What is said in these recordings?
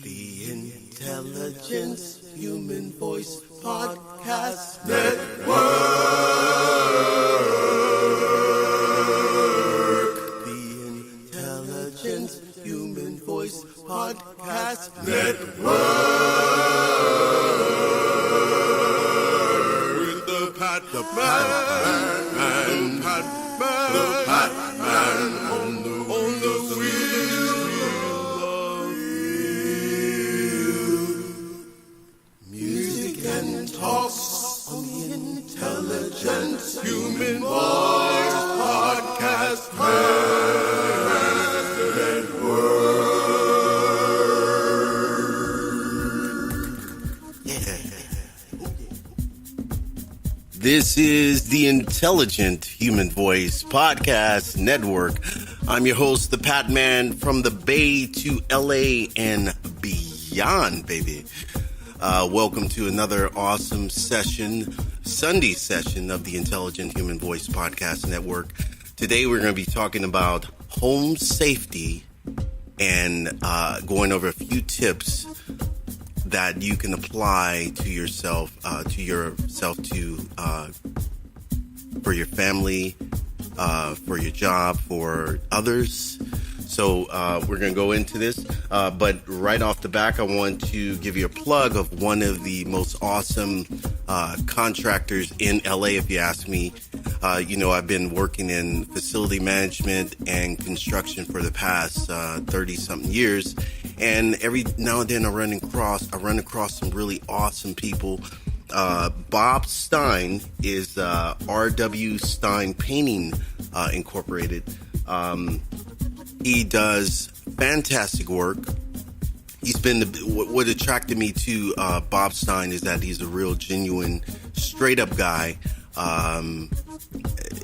The Intelligence Human Voice Podcast Network. The Intelligence Human Voice Podcast Network. With the Patman on the wheel. Music and talks on the Intelligence Human Voice Podcast Network. Yeah. This is the Intelligent Human Voice Podcast Network. I'm your host, the Patman, from the Bay to LA and beyond, baby. Welcome to another awesome session, Sunday session of the Intelligent Human Voice Podcast Network. Today we're going to be talking about home safety and going over a few tips that you can apply to yourself, for your family, for your job, for others. So we're going to go into this, but right off the back, I want to give you a plug of one of the most awesome contractors in LA, if you ask me. I've been working in facility management and construction for the past 30-something years, and every now and then I run across some really awesome people. Bob Stein is RW Stein Painting Incorporated. He does fantastic work. He's been what attracted me to Bob Stein is that he's a real genuine, straight up guy, and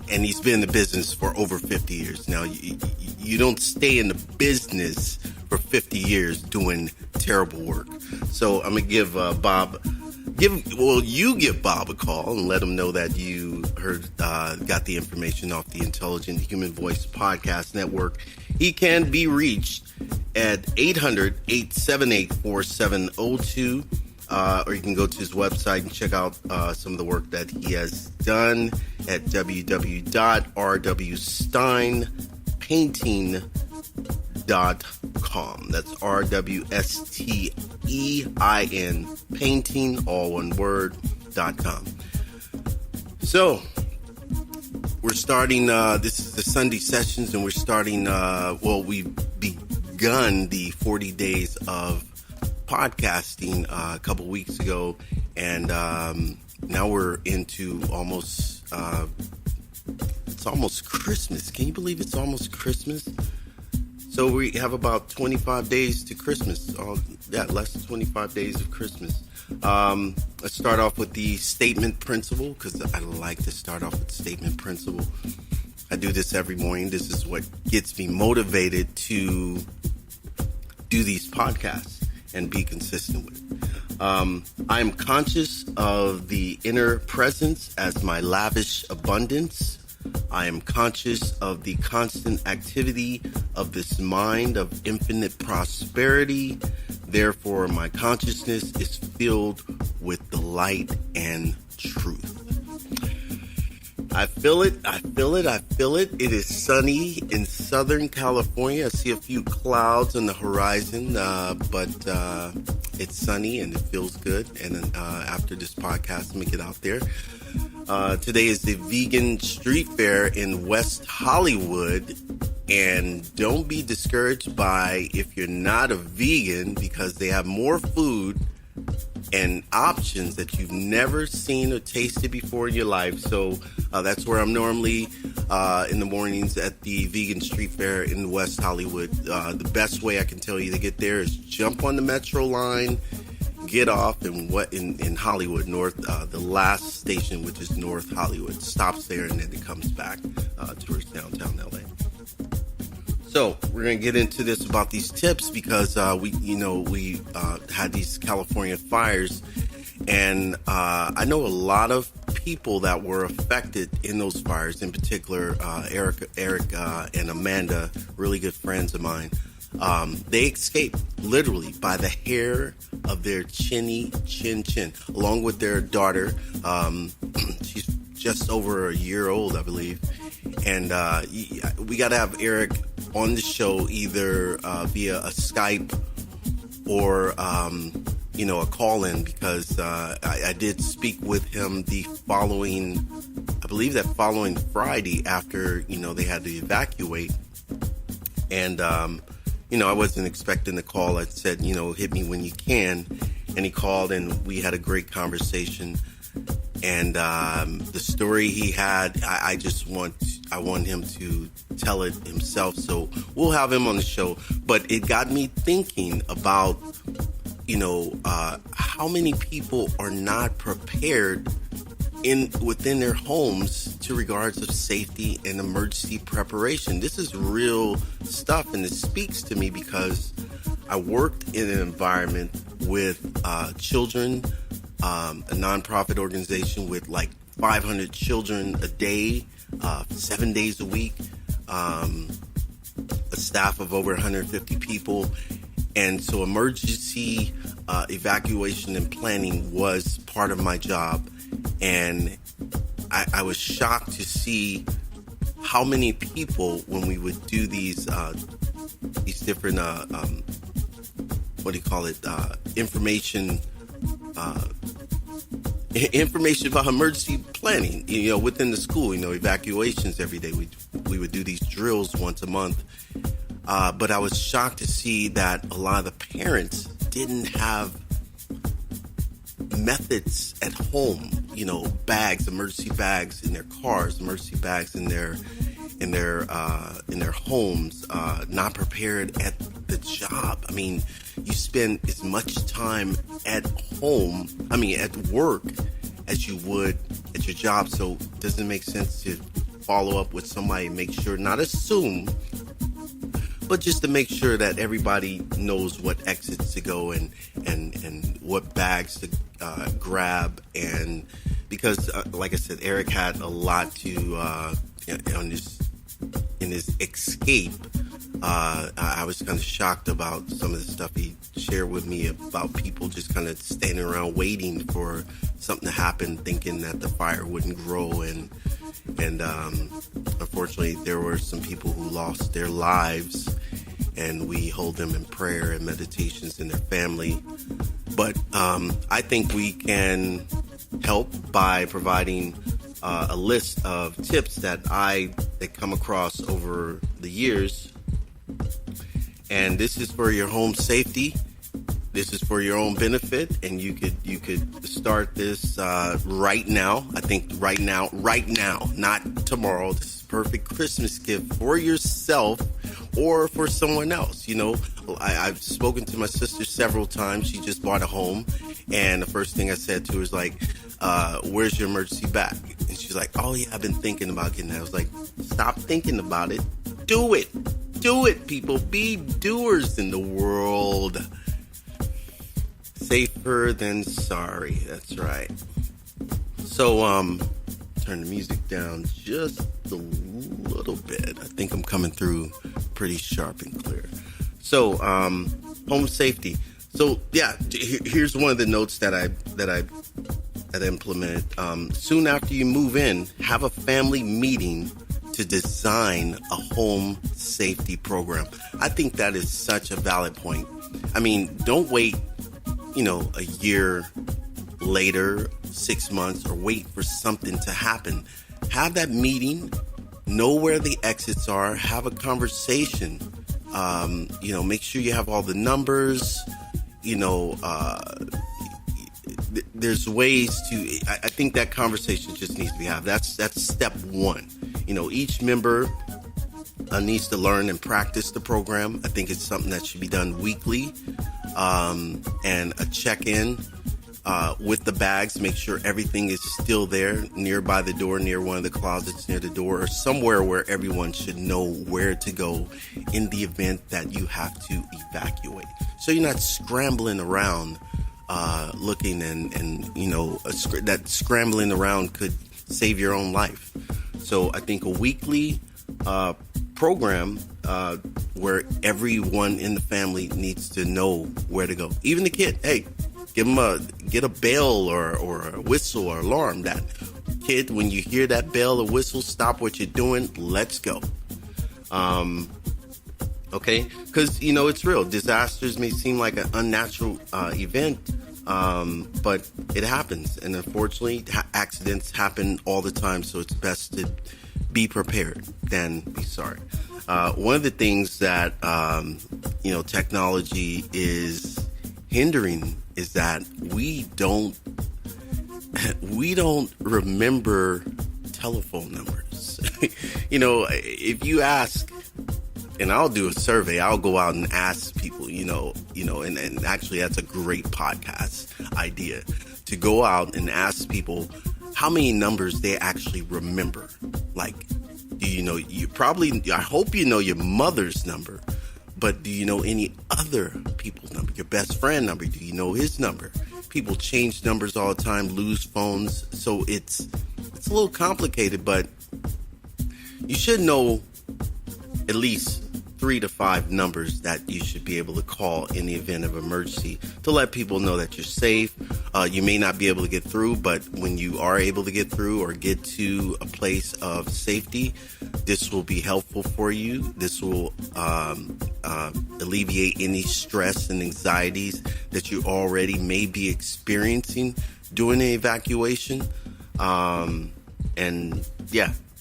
he's been in the business for over 50 years. Now, you don't stay in the business for 50 years doing terrible work. So I'm gonna give you give Bob a call and let him know that you got the information off the Intelligent Human Voice Podcast Network. He can be reached at 800-878-4702, or you can go to his website and check out some of the work that he has done at www.rwsteinpainting.com. That's RWSTEIN painting, all one word, .com. So we're starting, this is the Sunday sessions, and we're starting, we've begun the 40 days of podcasting a couple weeks ago, and now we're into it's almost Christmas. Can you believe it's almost Christmas? So we have about 25 days to Christmas. Less than 25 days of Christmas. Let's start off with the statement principle, because I like to start off with the statement principle. I do this every morning. This is what gets me motivated to do these podcasts and be consistent with it. I am conscious of the inner presence as my lavish abundance. I am conscious of the constant activity of this mind of infinite prosperity. Therefore, my consciousness is filled with delight and truth. I feel it. It is sunny in Southern California. I see a few clouds on the horizon, but it's sunny and it feels good. And after this podcast, let me get out there. Today is the Vegan Street Fair in West Hollywood, and don't be discouraged by if you're not a vegan, because they have more food and options that you've never seen or tasted before in your life. So that's where I'm normally in the mornings at the Vegan Street Fair in West Hollywood. The best way I can tell you to get there is jump on the Metro line, get off in Hollywood North, the last station, which is North Hollywood, stops there, and then it comes back towards downtown LA. So we're going to get into this about these tips, because we had these California fires, and I know a lot of people that were affected in those fires. In particular, Eric and Amanda, really good friends of mine. They escaped literally by the hair of their chin, along with their daughter. She's just over a year old, I believe. And we got to have Eric on the show either via a Skype or a call-in, because I did speak with him the following Friday after they had to evacuate. And I wasn't expecting the call. I said, hit me when you can. And he called, and we had a great conversation. And the story he had, I want him to tell it himself. So we'll have him on the show. But it got me thinking about, how many people are not prepared within their homes to regards of safety and emergency preparation. This is real stuff, and it speaks to me because I worked in an environment with children, a nonprofit organization with like 500 children a day, 7 days a week, a staff of over 150 people. And so emergency evacuation and planning was part of my job. And I was shocked to see how many people, when we would do these different, information about emergency planning, within the school, evacuations every day. We would do these drills once a month. But I was shocked to see that a lot of the parents didn't have methods at home, bags, emergency bags in their cars, emergency bags in their homes, not prepared at the job. I mean, you spend as much time at work as you would at your job. So it doesn't make sense to follow up with somebody and make sure, not assume, but just to make sure that everybody knows what exits to go and what bags to grab. And because, like I said, Eric had a lot to in his escape. I was kind of shocked about some of the stuff he shared with me about people just kind of standing around waiting for something to happen, thinking that the fire wouldn't grow. And unfortunately, there were some people who lost their lives, and we hold them in prayer and meditations in their family. But I think we can help by providing a list of tips that come across over the years. And this is for your home safety. This is for your own benefit, and you could start this right now. I think right now, not tomorrow. This is a perfect Christmas gift for yourself or for someone else. I've spoken to my sister several times. She just bought a home, and the first thing I said to her is like, where's your emergency bag? And she's like, oh yeah, I've been thinking about getting that. I was like, stop thinking about it. Do it. Do it, people. Be doers in the world. Safer than sorry. That's right. So, turn the music down just a little bit. I think I'm coming through pretty sharp and clear. So, home safety. So, yeah, here's one of the notes that I implemented. Soon after you move in, have a family meeting to design a home safety program. I think that is such a valid point. I mean, don't wait, a year later, 6 months, or wait for something to happen. Have that meeting, know where the exits are, have a conversation, make sure you have all the numbers, there's ways to, I think that conversation just needs to be had. That's step one. Each member needs to learn and practice the program. I think it's something that should be done weekly. And a check-in with the bags, make sure everything is still there nearby the door, near one of the closets near the door, or somewhere where everyone should know where to go in the event that you have to evacuate. So you're not scrambling around looking and that scrambling around could save your own life. So I think a weekly program where everyone in the family needs to know where to go. Even the kid, hey, get a bell or a whistle or alarm. That kid, when you hear that bell or whistle, stop what you're doing. Let's go. Okay, because it's real. Disasters may seem like an unnatural event, but it happens, and unfortunately, accidents happen all the time. So it's best to be prepared than be sorry. One of the things that technology is hindering is that we don't remember telephone numbers. If you ask, and I'll do a survey, I'll go out and ask people, and actually that's a great podcast idea, to go out and ask people how many numbers they actually remember. Like, I hope you know your mother's number, but do you know any other people's number? Your best friend number, do you know his number? People change numbers all the time, lose phones, so it's a little complicated, but you should know at least 3 to 5 numbers that you should be able to call in the event of emergency to let people know that you're safe. You may not be able to get through, but when you are able to get through or get to a place of safety, this will be helpful for you. This will alleviate any stress and anxieties that you already may be experiencing during the evacuation.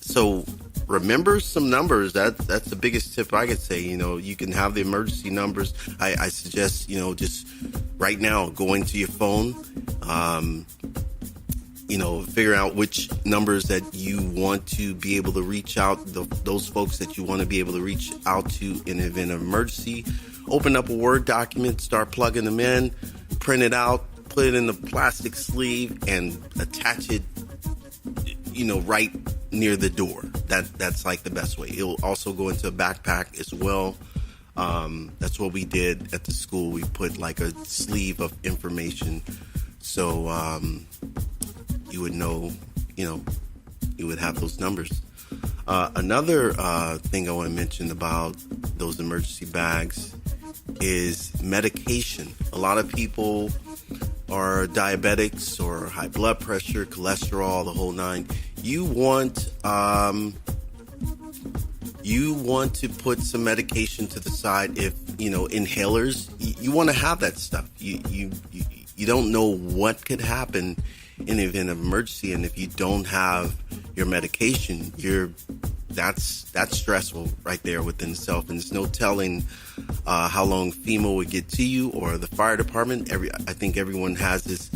So remember some numbers. That's the biggest tip I could say. You can have the emergency numbers. I suggest, just right now, go into your phone, figure out which numbers that you want to be able to reach out, those folks that you want to be able to reach out to in the event of emergency. Open up a Word document, start plugging them in, print it out, put it in the plastic sleeve, and attach it, right near the door. That's like the best way. It'll also go into a backpack as well. That's what we did at the school. We put like a sleeve of information, so you would know, you would have those numbers. Another thing I want to mention about those emergency bags is medication. A lot of people are diabetics or high blood pressure, cholesterol, the whole nine. You want to put some medication to the side. If inhalers, you want to have that stuff. You don't know what could happen in the event of emergency, and if you don't have your medication, that's stressful right there within itself. And there's no telling how long FEMA would get to you or the fire department. I think everyone has this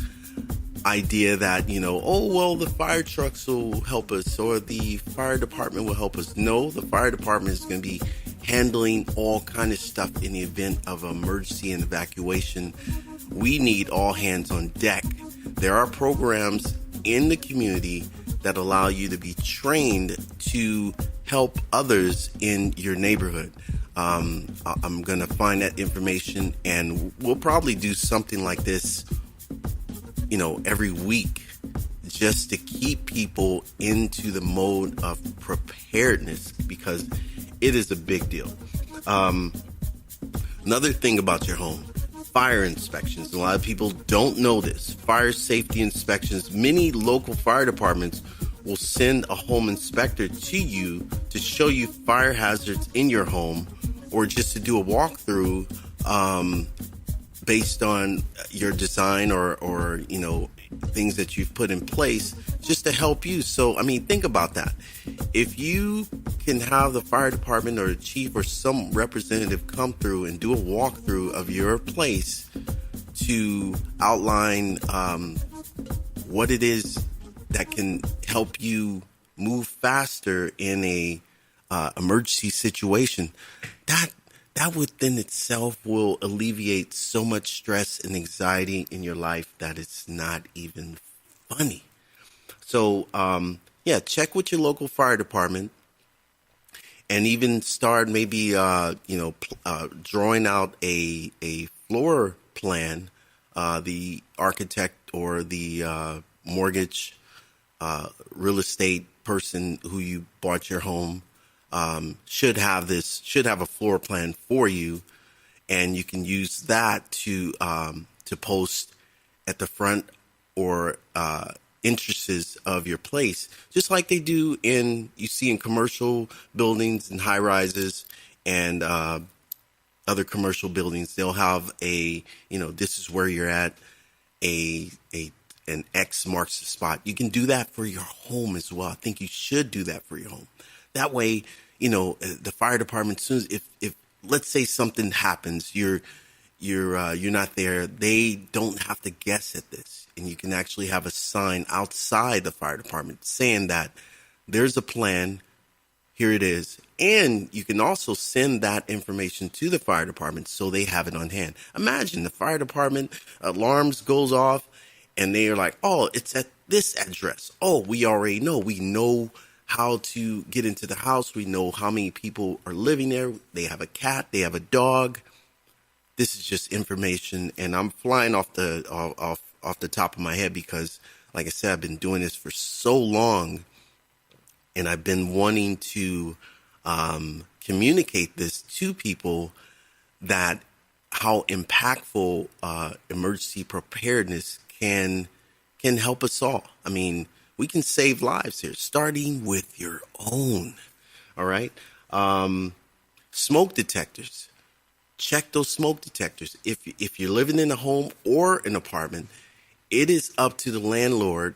idea that, the fire trucks will help us or the fire department will help us. No, the fire department is going to be handling all kind of stuff in the event of emergency and evacuation. We need all hands on deck. There are programs in the community that allow you to be trained to help others in your neighborhood. I'm going to find that information, and we'll probably do something like this every week, just to keep people into the mode of preparedness, because it is a big deal. Another thing about your home, fire inspections. A lot of people don't know this. Fire safety inspections. Many local fire departments will send a home inspector to you to show you fire hazards in your home, or just to do a walkthrough based on your design or things that you've put in place, just to help you. So, think about that. If you can have the fire department or the chief or some representative come through and do a walkthrough of your place to outline what it is that can help you move faster in a emergency situation, that within itself will alleviate so much stress and anxiety in your life that it's not even funny. So, check with your local fire department, and even start maybe, drawing out a floor plan. The architect or the mortgage real estate person who you bought your home should have a floor plan for you, and you can use that to post at the front or entrances of your place, just like they do you see in commercial buildings and high rises and other commercial buildings. They'll have this is where you're at, an X marks the spot. You can do that for your home as well. I think you should do that for your home. That way, the fire department, as soon as if let's say something happens, you're not there, they don't have to guess at this, and you can actually have a sign outside the fire department saying that there's a plan. Here it is. And you can also send that information to the fire department so they have it on hand. Imagine the fire department alarms goes off and they are like, oh, it's at this address. Oh, we already know. We know how to get into the house. We know how many people are living there. They have a cat. They have a dog. This is just information. And I'm flying off the top of my head because, like I said, I've been doing this for so long. And I've been wanting to communicate this to people, that how impactful emergency preparedness can help us all. I mean, we can save lives here, starting with your own. All right. Smoke detectors. Check those smoke detectors. If you're living in a home or an apartment, it is up to the landlord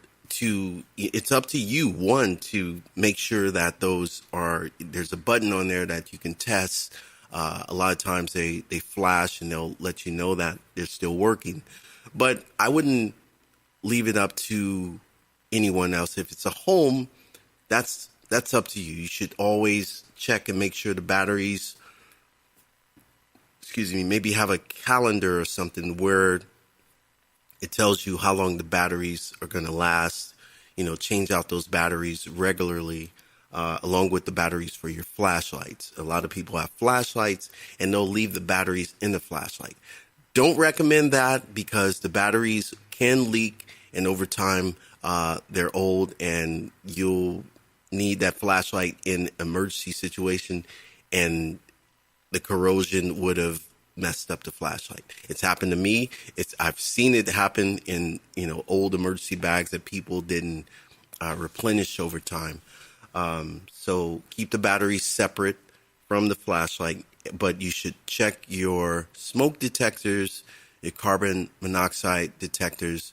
it's up to you, to make sure that there's a button on there that you can test. A lot of times they flash and they'll let you know that they're still working. But I wouldn't leave it up to anyone else. If it's a home, that's up to you. You should always check and make sure the batteries, maybe have a calendar or something where it tells you how long the batteries are going to last. Change out those batteries regularly, along with the batteries for your flashlights. A lot of people have flashlights and they'll leave the batteries in the flashlight. Don't recommend that because the batteries can leak, and over time, they're old and you'll need that flashlight in emergency situation, and the corrosion would have messed up the flashlight. It's happened to me. I've seen it happen in old emergency bags that people didn't replenish over time. So keep the batteries separate from the flashlight, but you should check your smoke detectors, your carbon monoxide detectors.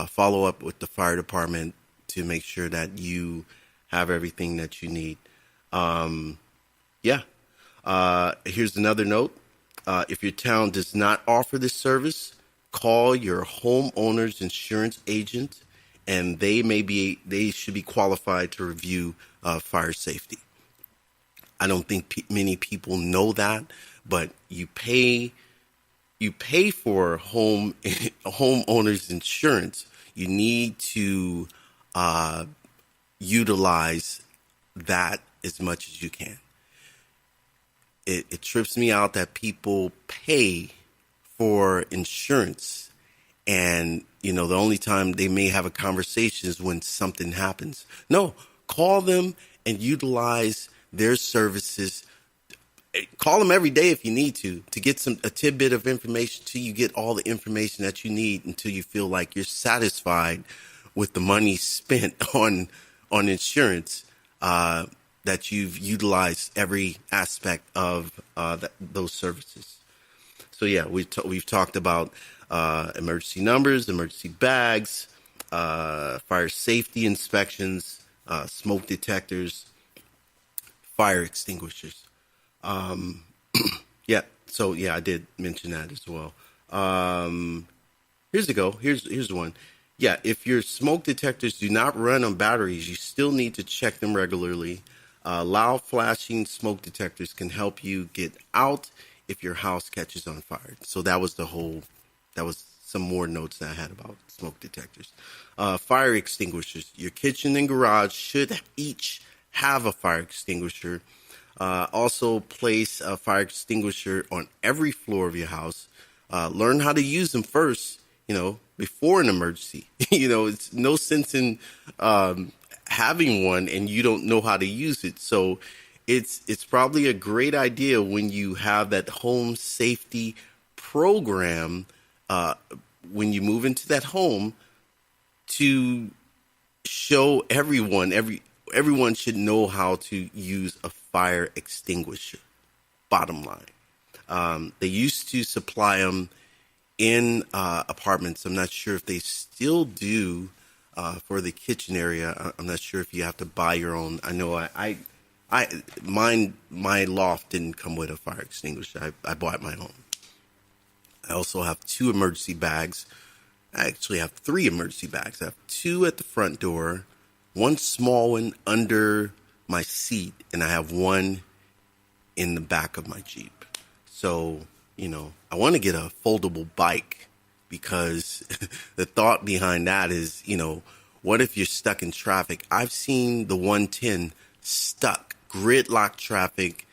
Follow up with the fire department to make sure that you have everything that you need. Here's another note. If your town does not offer this service, call your homeowner's insurance agent, and they should be qualified to review fire safety. I don't think many people know that, but you pay for homeowner's insurance. You need to utilize that as much as you can. It trips me out that people pay for insurance, and the only time they may have a conversation is when something happens. No, call them and utilize their services. Call them every day if you need to get a tidbit of information till you get all the information that you need, until you feel like you're satisfied with the money spent on insurance. That you've utilized every aspect of those services. So yeah, we've talked about emergency numbers, emergency bags, fire safety inspections, smoke detectors, fire extinguishers. I did mention that as well. Here's one. Yeah, if your smoke detectors do not run on batteries, you still need to check them regularly. Loud flashing smoke detectors can help you get out if your house catches on fire. So that was some more notes that I had about smoke detectors. Fire extinguishers. Your kitchen and garage should each have a fire extinguisher. Also place a fire extinguisher on every floor of your house. Learn how to use them first, before an emergency. It's no sense in having one and you don't know how to use it. So it's probably a great idea when you have that home safety program, uh, when you move into that home, to show everyone should know how to use a fire extinguisher. Bottom line, they used to supply them in apartments. I'm not sure if they still do for the kitchen area. I'm not sure if you have to buy your own. I know my loft didn't come with a fire extinguisher. I bought my own. I also have two emergency bags. I actually have three emergency bags. I have two at the front door, one small one under my seat, and I have one in the back of my Jeep. So, I want to get a foldable bike because the thought behind that is, what if you're stuck in traffic? I've seen the 110 stuck, gridlock traffic,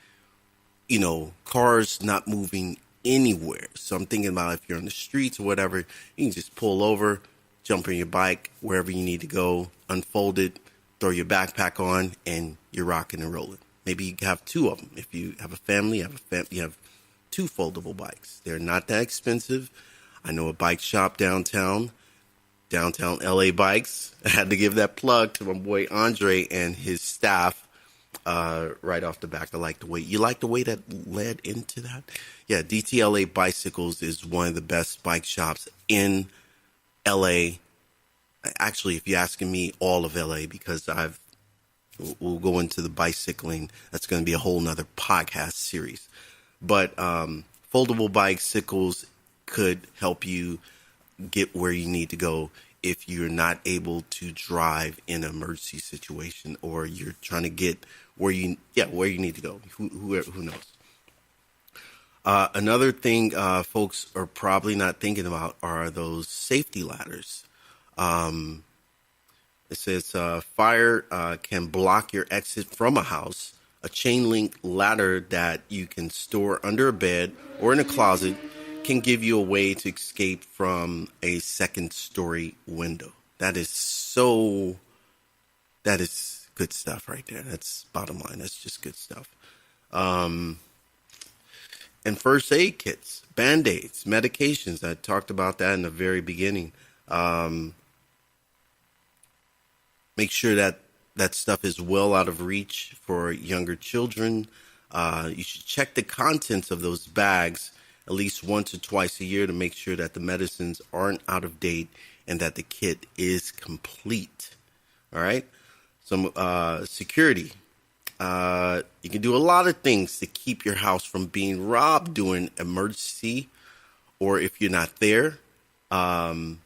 cars not moving anywhere. So I'm thinking about if you're on the streets or whatever, you can just pull over, jump on your bike, wherever you need to go, unfold it, throw your backpack on, and you're rocking and rolling. Maybe you have two of them. If you have a family, you have two foldable bikes. They're not that expensive. I know a bike shop downtown LA Bikes. I had to give that plug to my boy Andre and his staff right off the back. I like the way that led into that. Yeah, DTLA Bicycles is one of the best bike shops in LA. Actually, if you're asking me, all of LA, because we'll go into the bicycling. That's going to be a whole nother podcast series. But foldable bicycles could help you get where you need to go if you're not able to drive in an emergency situation, or you're trying to get where you need to go. Who knows? Another thing folks are probably not thinking about are those safety ladders. It says fire can block your exit from a house. A chain link ladder that you can store under a bed or in a closet can give you a way to escape from a second story window. That is good stuff right there. That's bottom line. That's just good stuff. And first aid kits, Band-Aids, medications. I talked about that in the very beginning. Make sure that stuff is well out of reach for younger children. You should check the contents of those bags at least once or twice a year to make sure that the medicines aren't out of date and that the kit is complete. All right. Some security. You can do a lot of things to keep your house from being robbed during emergency, or if you're not there. And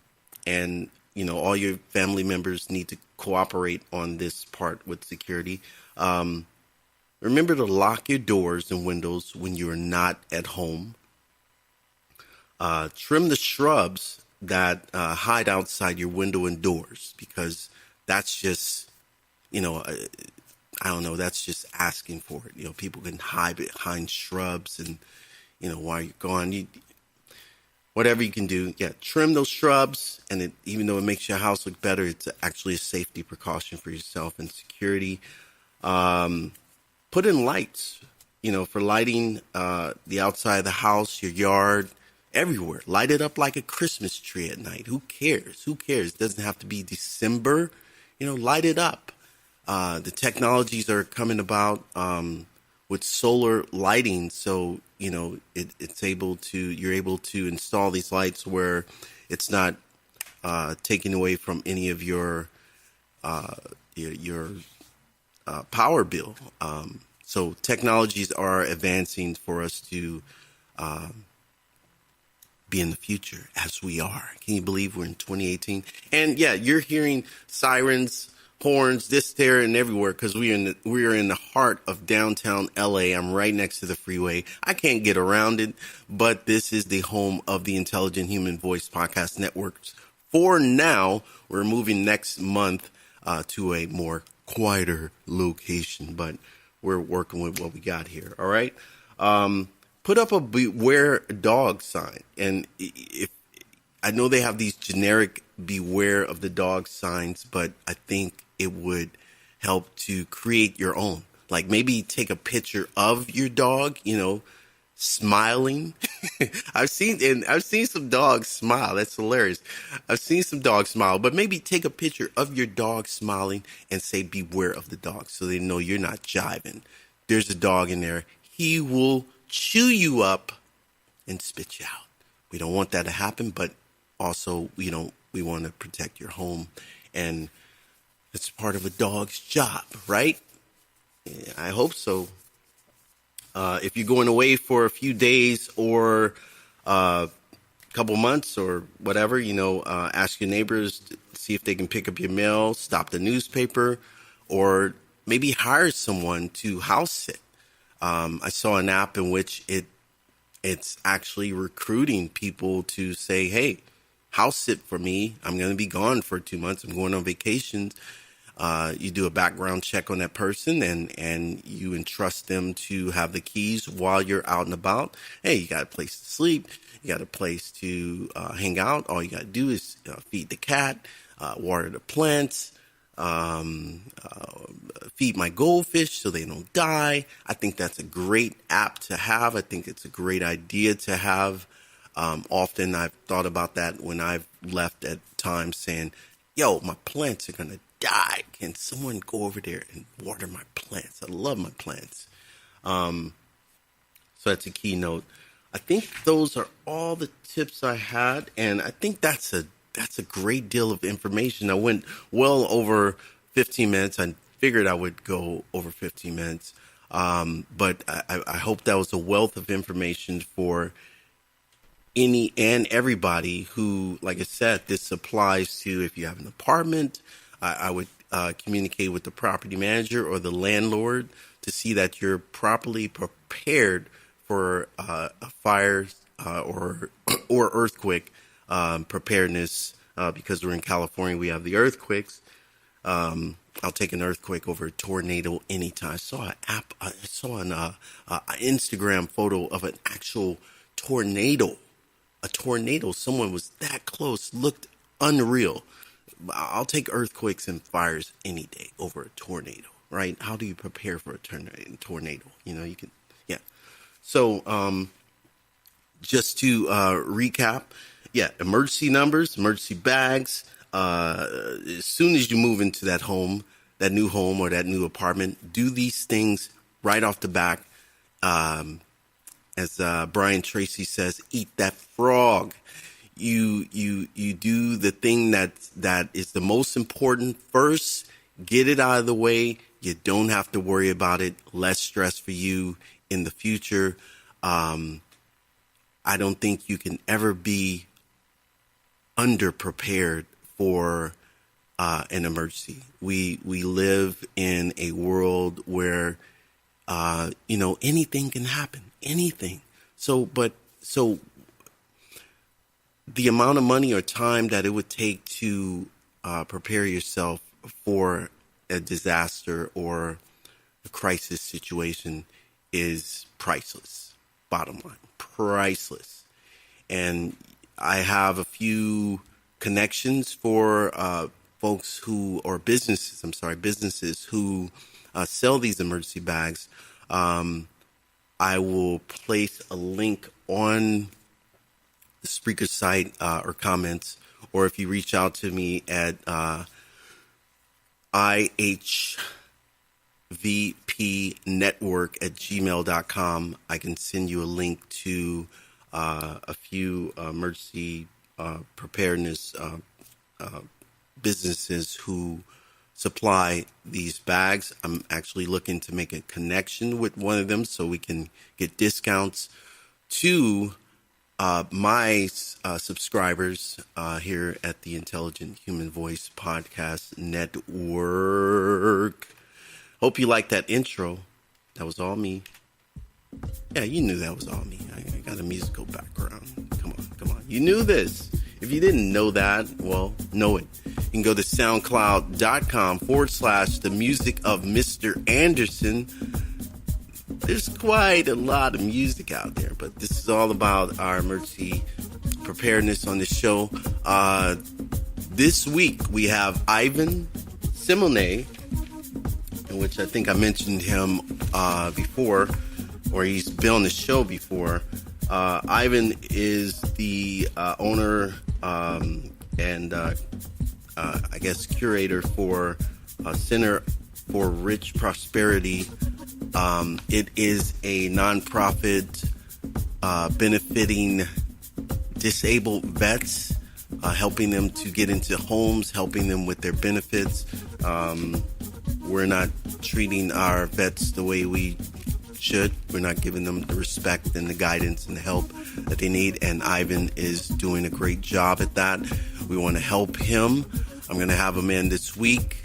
all your family members need to cooperate on this part with security. Remember to lock your doors and windows when you're not at home. Trim the shrubs that hide outside your window and doors, because that's just, I don't know, that's just asking for it. People can hide behind shrubs and, while you're gone, whatever you can do. Yeah, trim those shrubs. And even though it makes your house look better, it's actually a safety precaution for yourself and security. Put in lights, for lighting the outside of the house, your yard, everywhere. Light it up like a Christmas tree at night. Who cares? It doesn't have to be December. Light it up. The technologies are coming about with solar lighting, so you're able to install these lights where it's not taking away from any of your power bill. So technologies are advancing for us to be in the future, as we are. Can you believe we're in 2018? And yeah, you're hearing sirens, horns, this, there, and everywhere, because we are in the heart of downtown LA. I'm right next to the freeway. I can't get around it, but this is the home of the Intelligent Human Voice Podcast Networks. For now, we're moving next month to a more quieter location, but we're working with what we got here. All right. Put up a beware dog sign. And if I know they have these generic beware of the dog signs, but I think it would help to create your own. Like maybe take a picture of your dog, smiling. I've seen some dogs smile. That's hilarious. I've seen some dogs smile, but maybe take a picture of your dog smiling and say, beware of the dog, so they know you're not jiving. There's a dog in there. He will chew you up and spit you out. We don't want that to happen, but also we want to protect your home, and it's part of a dog's job, right? Yeah, I hope so. If you're going away for a few days or a couple months or whatever, ask your neighbors to see if they can pick up your mail, stop the newspaper, or maybe hire someone to house sit. I saw an app in which it's actually recruiting people to say, hey, house sit for me. I'm going to be gone for 2 months. I'm going on vacations. You do a background check on that person and you entrust them to have the keys while you're out and about. Hey, you got a place to sleep. You got a place to hang out. All you got to do is feed the cat, water the plants, feed my goldfish so they don't die. I think that's a great app to have. I think it's a great idea to have. Often I've thought about that when I've left at times saying, yo, my plants are going to die. Can someone go over there and water my plants? I love my plants. So that's a keynote. I think those are all the tips I had, and I think that's a great deal of information. I went well over 15 minutes. I figured I would go over 15 minutes, but I hope that was a wealth of information for any and everybody who, like I said, this applies to. If you have an apartment, I would communicate with the property manager or the landlord to see that you're properly prepared for a fire or earthquake preparedness. Because we're in California, we have the earthquakes. I'll take an earthquake over a tornado anytime. I saw an Instagram photo of an actual tornado. A tornado. Someone was that close. Looked unreal. I'll take earthquakes and fires any day over a tornado, right? How do you prepare for a tornado? You can, yeah. So, just to recap, yeah, emergency numbers, emergency bags. As soon as you move into that home, that new home or that new apartment, do these things right off the back. As Brian Tracy says, eat that frog. You do the thing that is the most important first. Get it out of the way. You don't have to worry about it. Less stress for you in the future. I don't think you can ever be underprepared for an emergency. We live in a world where anything can happen. Anything. So the amount of money or time that it would take to prepare yourself for a disaster or a crisis situation is priceless. Bottom line, priceless. And I have a few connections for folks who, or businesses who sell these emergency bags. I will place a link on the Spreaker site or comments, or if you reach out to me at ihvpnetwork@gmail.com, I can send you a link to a few emergency preparedness businesses who supply these bags. I'm actually looking to make a connection with one of them so we can get discounts to my subscribers here at the Intelligent Human Voice Podcast Network. Hope you like that intro. That was all me. Yeah, you knew that was all me. I got a musical background. Come on. You knew this. If you didn't know that, well, know it. You can go to soundcloud.com/the music of Mr. Anderson. There's quite a lot of music out there, but this is all about our emergency preparedness on the show. This week we have Ivan Simone, which I think I mentioned him before, or he's been on the show before. Ivan is the owner and I guess curator for Center for Rich Prosperity. It is a nonprofit benefiting disabled vets, helping them to get into homes, helping them with their benefits. We're not treating our vets the way we should. We're not giving them the respect and the guidance and the help that they need, and Ivan is doing a great job at that. We want to help him. I'm going to have him in this week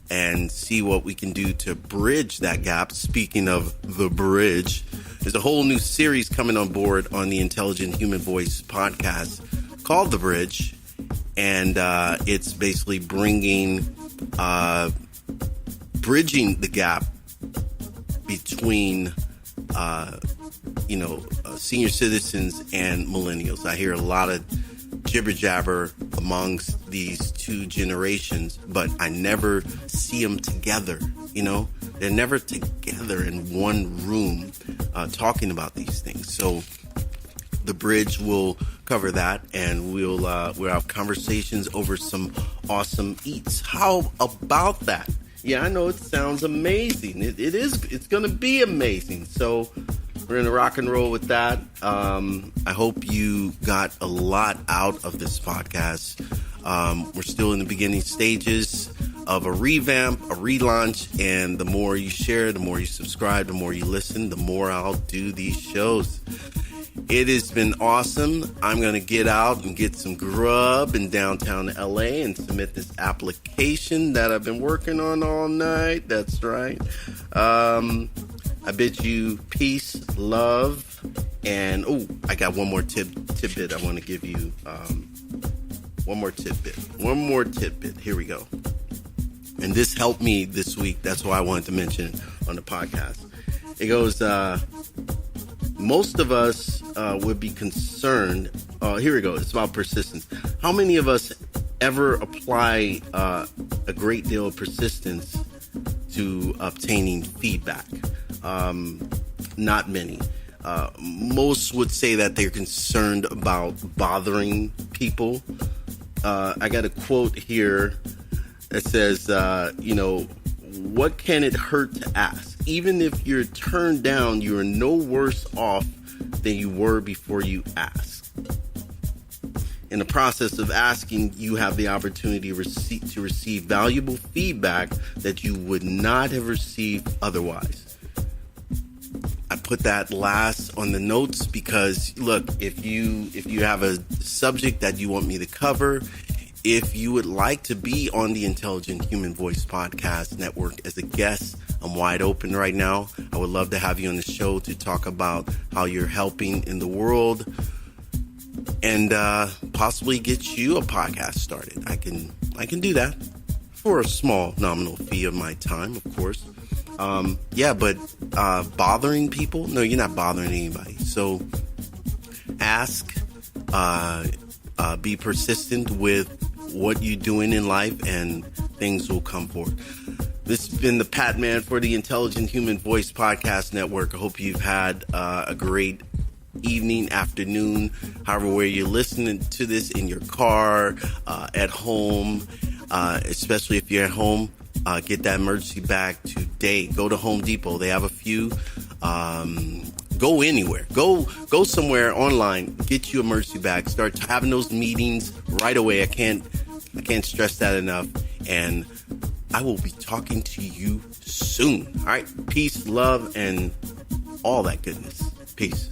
and see what we can do to bridge that gap. Speaking of the bridge, there's a whole new series coming on board on the Intelligent Human Voice podcast called The Bridge, and it's basically bringing bridging the gap between senior citizens and millennials. I hear a lot of jibber jabber amongst these two generations, but I never see them together. They're never together in one room talking about these things. So the bridge will cover that, and we'll have conversations over some awesome eats. How about that? Yeah, I know it sounds amazing. It is. It's going to be amazing. So we're going to rock and roll with that. I hope you got a lot out of this podcast. We're still in the beginning stages of a revamp, a relaunch, and the more you share, the more you subscribe, the more you listen, the more I'll do these shows. It has been awesome. I'm going to get out and get some grub in downtown LA and submit this application that I've been working on all night. That's right. I bid you peace, love, and I got one more tidbit I want to give you. One more tidbit. Here we go. And this helped me this week. That's why I wanted to mention it on the podcast. It goes, most of us would be concerned. Here we go. It's about persistence. How many of us ever apply a great deal of persistence to obtaining feedback? Not many. Most would say that they're concerned about bothering people. I got a quote here that says, what can it hurt to ask? Even if you're turned down, you are no worse off than you were before you asked. In the process of asking, you have the opportunity to receive valuable feedback that you would not have received otherwise. I put that last on the notes because, look, if you have a subject that you want me to cover, if you would like to be on the Intelligent Human Voice Podcast Network as a guest, I'm wide open right now. I would love to have you on the show to talk about how you're helping in the world and possibly get you a podcast started. I can do that for a small nominal fee of my time, of course. But bothering people? No, you're not bothering anybody. So ask, be persistent with what you're doing in life, and things will come forward. This has been the Patman for the Intelligent Human Voice Podcast Network. I hope you've had a great evening, afternoon, however where you're listening to this, in your car, at home, especially if you're at home. Get that emergency bag today. Go to Home Depot. They have a few. Go anywhere. Go somewhere online. Get you an emergency bag. Start having those meetings right away. I can't stress that enough. And I will be talking to you soon. All right. Peace, love, and all that goodness. Peace.